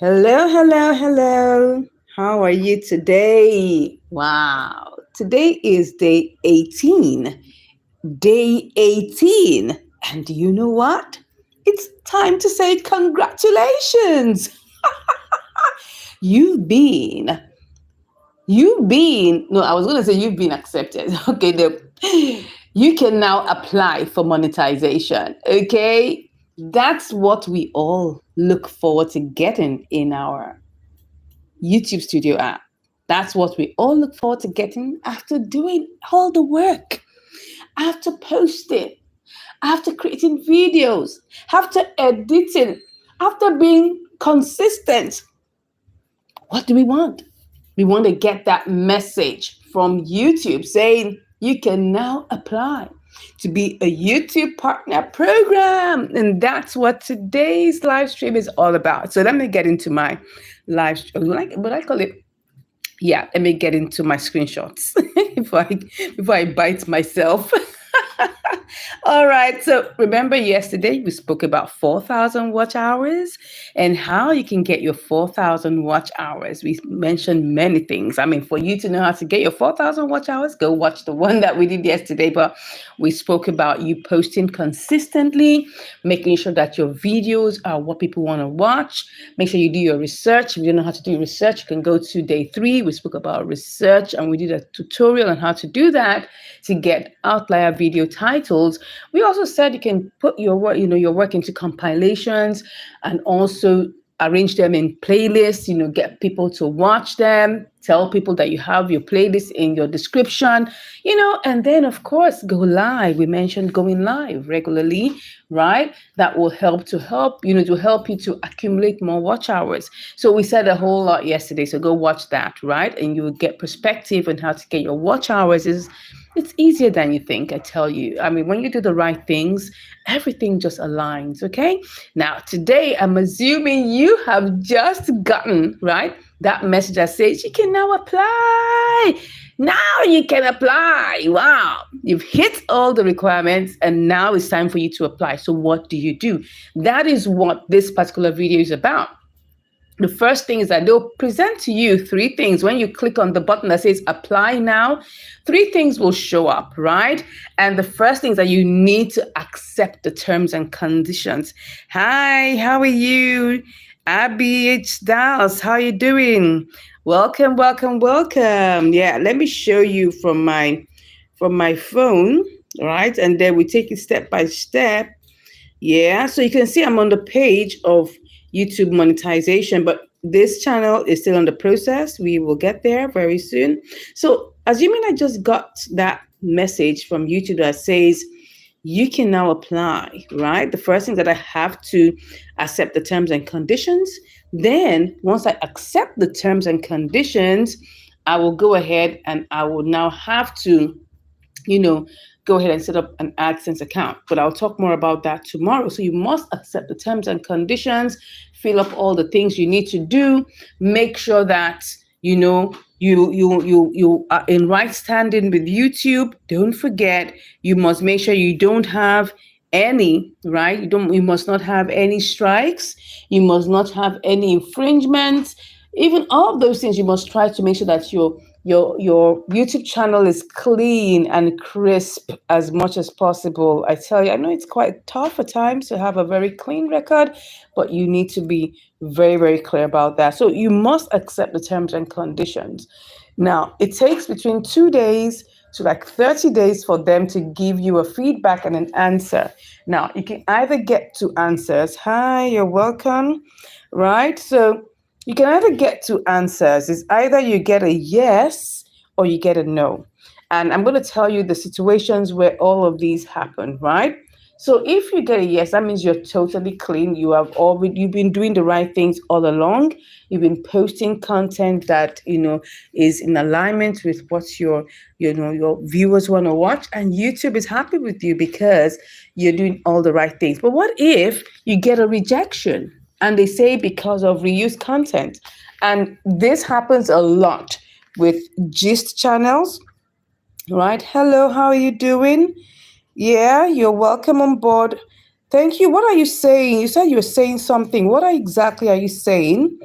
Hello, hello, hello. How are you today? Wow. Today is day 18. Day 18. And do you know what? It's time to say congratulations. You've been, no, I was going to say you've been accepted. Okay, you can now apply for monetization. Okay. That's what we all look forward to getting in our YouTube Studio app. That's what we all look forward to getting after doing all the work, after posting, after creating videos, after editing, after being consistent. What do we want? We want to get that message from YouTube saying you can now apply to be a YouTube partner program. And that's what today's live stream is all about. So let me get into my live stream. What I call it? Yeah, let me get into my screenshots before I bite myself. All right. So remember yesterday we spoke about 4,000 watch hours and how you can get your 4,000 watch hours. We mentioned many things. I mean, for you to know how to get your 4,000 watch hours, go watch the one that we did yesterday. But we spoke about you posting consistently, making sure that your videos are what people want to watch. Make sure you do your research. If you don't know how to do research, you can go to day 3. We spoke about research and we did a tutorial on how to do that to get outlier video titles. We also said you can put your work, your work into compilations and also arrange them in playlists, get people to watch them, tell people that you have your playlist in your description, and then of course go live. We mentioned going live regularly, right? That will help to help you to accumulate more watch hours. So we said a whole lot yesterday. So go watch that, right? And you will get perspective on how to get your watch hours. It's easier than you think, I tell you. I mean, when you do the right things, everything just aligns, okay? Now, today, I'm assuming you have just gotten, right, that message that says you can now apply. Now you can apply. Wow. You've hit all the requirements and now it's time for you to apply. So what do you do? That is what this particular video is about. The first thing is that they'll present to you 3 things. When you click on the button that says apply now, 3 things will show up, right? And the first thing is that you need to accept the terms and conditions. Hi, how are you? Abby H. Dals, how are you doing? Welcome, welcome, welcome. Yeah, let me show you from my phone, right? And then we take it step by step. Yeah, so you can see I'm on the page of YouTube monetization, but this channel is still in the process. We will get there very soon. So assuming I just got that message from YouTube that says you can now apply, right? The first thing that I have to accept the terms and conditions. Then once I accept the terms and conditions, I will go ahead and I will now have to, go ahead and set up an AdSense account. But I'll talk more about that tomorrow. So you must accept the terms and conditions, fill up all the things you need to do, make sure that you are in right standing with YouTube. Don't forget, you must make sure you don't have any, right? You must not have any strikes. You must not have any infringements. Even all of those things, you must try to make sure that your YouTube channel is clean and crisp as much as possible. I tell you, I know it's quite tough at times to have a very clean record, but you need to be very, very clear about that. So you must accept the terms and conditions. Now, it takes between 2 days to like 30 days for them to give you a feedback and an answer. Now, you can either get 2 answers. Hi, you're welcome. Right? So you can either get 2 answers. It's either you get a yes or you get a no. And I'm going to tell you the situations where all of these happen, right? So if you get a yes, that means you're totally clean. You've been doing the right things all along. You've been posting content that, is in alignment with what your viewers want to watch. And YouTube is happy with you because you're doing all the right things. But what if you get a rejection? And they say because of reused content. And this happens a lot with gist channels, right? Hello, how are you doing? Yeah, you're welcome on board Thank you. What are you saying? You said you were saying something. What exactly are you saying?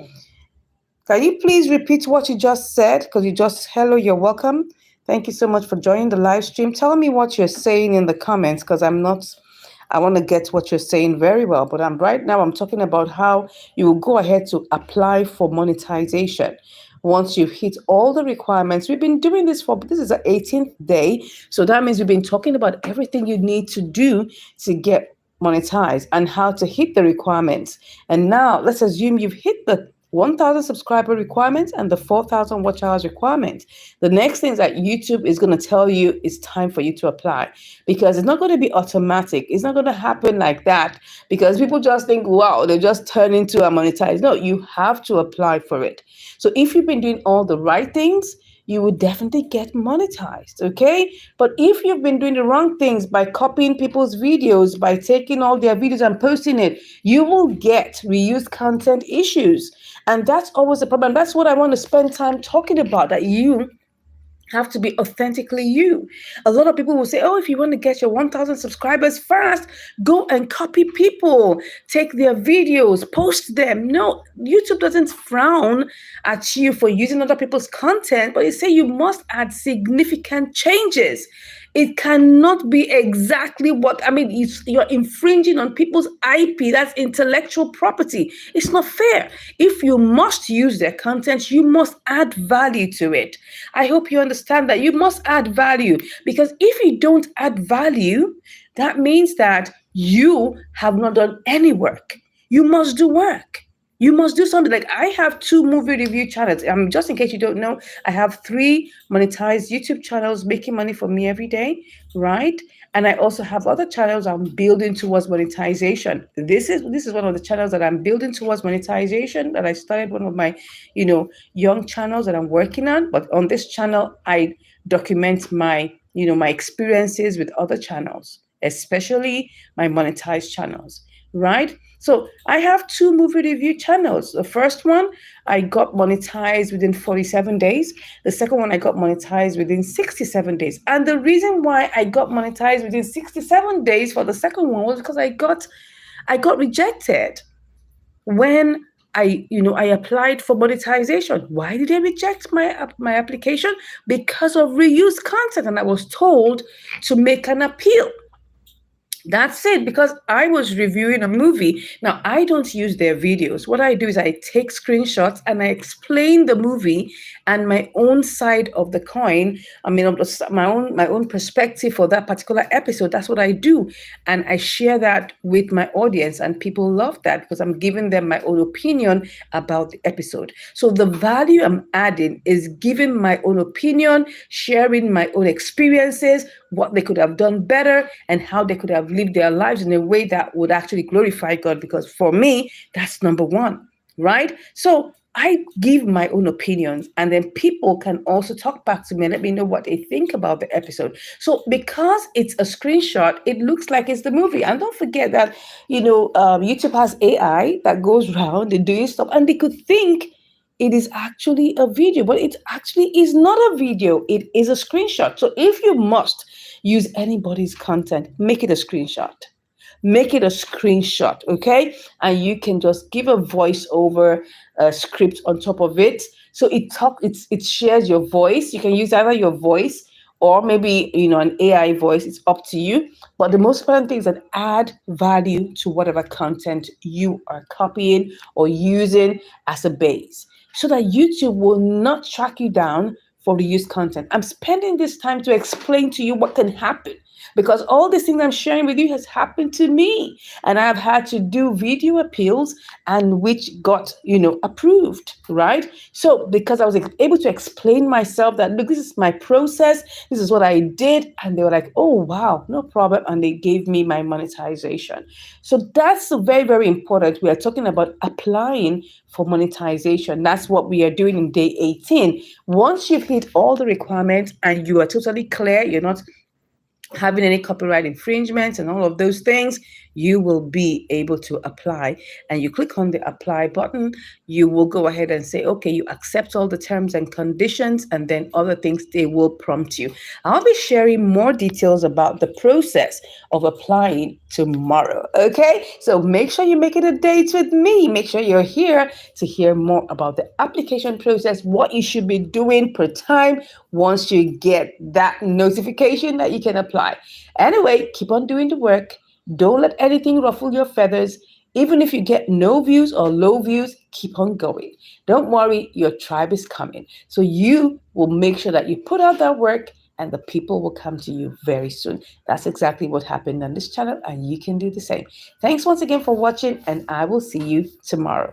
Can you please repeat what you just said? Because you just, hello, you're welcome. Thank you so much for joining the live stream. Tell me what you're saying in the comments because I want to get what you're saying very well. But right now, I'm talking about how you will go ahead to apply for monetization. Once you've hit all the requirements, we've been doing this is the 18th day. So that means we've been talking about everything you need to do to get monetized and how to hit the requirements. And now let's assume you've hit the 1,000 subscriber requirements and the 4,000 watch hours requirement. The next thing that YouTube is going to tell you is time for you to apply because it's not going to be automatic. It's not going to happen like that because people just think, wow, they just turn into a monetize. No, you have to apply for it. So if you've been doing all the right things, you will definitely get monetized, okay? But if you've been doing the wrong things by copying people's videos, by taking all their videos and posting it, you will get reused content issues. And that's always a problem. That's what I want to spend time talking about, that you have to be authentically you. A lot of people will say, oh, if you want to get your 1,000 subscribers fast, go and copy people, take their videos, post them. No, YouTube doesn't frown at you for using other people's content, but they say you must add significant changes. It cannot be exactly you're infringing on people's IP. That's intellectual property. It's not fair. If you must use their content, you must add value to it. I hope you understand that you must add value, because if you don't add value, that means that you have not done any work. You must do work. You must do something. Like, I have 2 movie review channels. Just in case you don't know, I have 3 monetized YouTube channels making money for me every day, right? And I also have other channels I'm building towards monetization. This is one of the channels that I'm building towards monetization, that I started one of my, young channels that I'm working on. But on this channel, I document my experiences with other channels, especially my monetized channels, right? So I have 2 movie review channels. The first one, I got monetized within 47 days. The second one, I got monetized within 67 days. And the reason why I got monetized within 67 days for the second one was because I got rejected when I applied for monetization. Why did they reject my application? Because of reused content, and I was told to make an appeal. That's it, because I was reviewing a movie. Now, I don't use their videos. What I do is I take screenshots and I explain the movie and my own side of the coin. My own perspective for that particular episode. That's what I do. And I share that with my audience, and people love that because I'm giving them my own opinion about the episode. So the value I'm adding is giving my own opinion, sharing my own experiences, what they could have done better, and how they could have lived their lives in a way that would actually glorify God. Because for me, that's number one, right? So I give my own opinions, and then people can also talk back to me and let me know what they think about the episode. So because it's a screenshot, it looks like it's the movie. And don't forget that, YouTube has AI that goes around and doing stuff, and they could think it is actually a video, but it actually is not a video. It is a screenshot. So if you must use anybody's content, make it a screenshot. Make it a screenshot, okay? And you can just give a voiceover script on top of it. So it shares your voice. You can use either your voice or maybe an AI voice. It's up to you. But the most important thing is that add value to whatever content you are copying or using as a base, so that YouTube will not track you down for reused content. I'm spending this time to explain to you what can happen, because all these things I'm sharing with you has happened to me, and I've had to do video appeals, and which got approved, right? So because I was able to explain myself that, look, this is my process, this is what I did, and they were like, oh wow, no problem, and they gave me my monetization. So that's very, very important. We are talking about applying for monetization. That's what we are doing in day 18. Once you've hit all the requirements and you are totally clear, you're not having any copyright infringements and all of those things, you will be able to apply. And you click on the apply button, you will go ahead and say, okay, you accept all the terms and conditions, and then other things they will prompt you. I'll be sharing more details about the process of applying tomorrow. Okay, so make sure you make it a date with me. Make sure you're here to hear more about the application process, what you should be doing per time once you get that notification that you can apply. Anyway, keep on doing the work. Don't let anything ruffle your feathers. Even if you get no views or low views, keep on going. Don't worry, your tribe is coming. So you will make sure that you put out that work and the people will come to you very soon. That's exactly what happened on this channel, and you can do the same. Thanks once again for watching, and I will see you tomorrow.